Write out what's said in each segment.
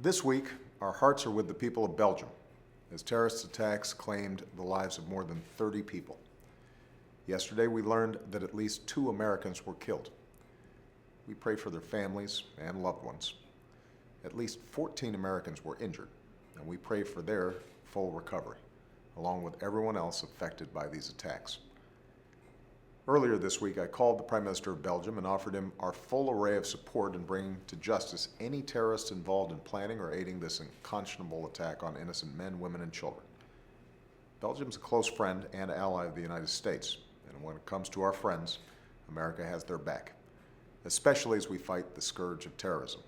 This week, our hearts are with the people of Belgium, as terrorist attacks claimed the lives of more than 30 people. Yesterday, we learned that at least 2 Americans were killed. We pray for their families and loved ones. At least 14 Americans were injured, and we pray for their full recovery, along with everyone else affected by these attacks. Earlier this week, I called the Prime Minister of Belgium and offered him our full array of support in bringing to justice any terrorists involved in planning or aiding this unconscionable attack on innocent men, women, and children. Belgium is a close friend and ally of the United States, and when it comes to our friends, America has their back, especially as we fight the scourge of terrorism.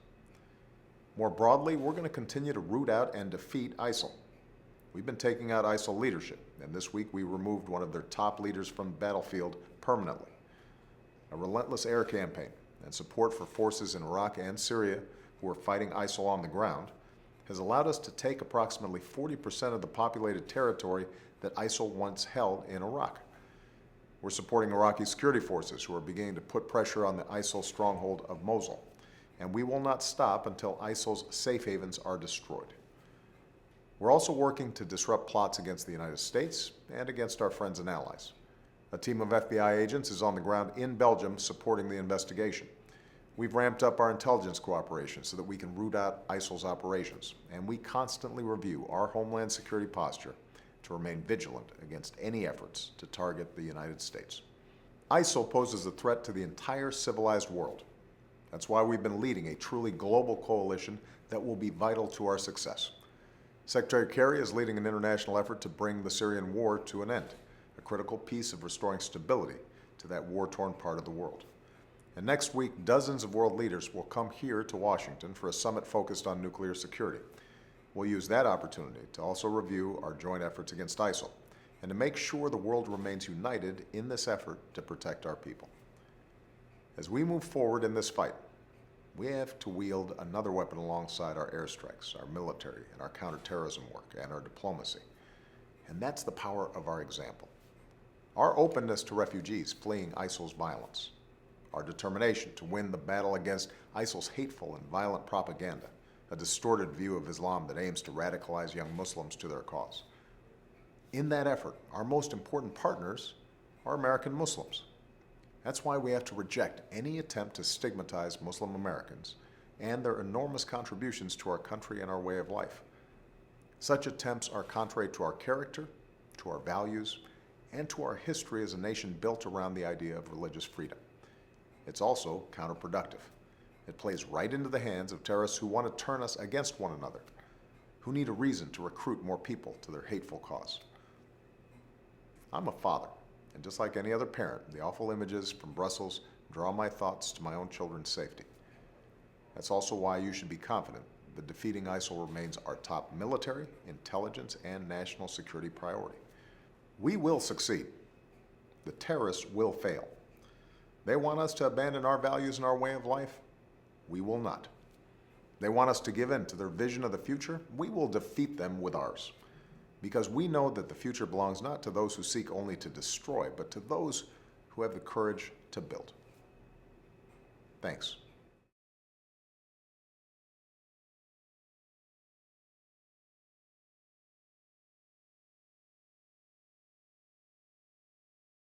More broadly, we're going to continue to root out and defeat ISIL. We've been taking out ISIL leadership, and this week we removed one of their top leaders from the battlefield permanently. A relentless air campaign and support for forces in Iraq and Syria who are fighting ISIL on the ground has allowed us to take approximately 40% of the populated territory that ISIL once held in Iraq. We're supporting Iraqi Security Forces who are beginning to put pressure on the ISIL stronghold of Mosul, and we will not stop until ISIL's safe havens are destroyed. We're also working to disrupt plots against the United States and against our friends and allies. A team of FBI agents is on the ground in Belgium supporting the investigation. We've ramped up our intelligence cooperation so that we can root out ISIL's operations, and we constantly review our homeland security posture to remain vigilant against any efforts to target the United States. ISIL poses a threat to the entire civilized world. That's why we've been leading a truly global coalition that will be vital to our success. Secretary Kerry is leading an international effort to bring the Syrian war to an end, a critical piece of restoring stability to that war-torn part of the world. And next week, dozens of world leaders will come here to Washington for a summit focused on nuclear security. We'll use that opportunity to also review our joint efforts against ISIL and to make sure the world remains united in this effort to protect our people. As we move forward in this fight, we have to wield another weapon alongside our airstrikes, our military, and our counterterrorism work, and our diplomacy. And that's the power of our example. Our openness to refugees fleeing ISIL's violence. Our determination to win the battle against ISIL's hateful and violent propaganda, a distorted view of Islam that aims to radicalize young Muslims to their cause. In that effort, our most important partners are American Muslims. That's why we have to reject any attempt to stigmatize Muslim Americans and their enormous contributions to our country and our way of life. Such attempts are contrary to our character, to our values, and to our history as a nation built around the idea of religious freedom. It's also counterproductive. It plays right into the hands of terrorists who want to turn us against one another, who need a reason to recruit more people to their hateful cause. I'm a father. And just like any other parent, the awful images from Brussels draw my thoughts to my own children's safety. That's also why you should be confident that defeating ISIL remains our top military, intelligence, and national security priority. We will succeed. The terrorists will fail. They want us to abandon our values and our way of life. We will not. They want us to give in to their vision of the future. We will defeat them with ours. Because we know that the future belongs not to those who seek only to destroy, but to those who have the courage to build. Thanks.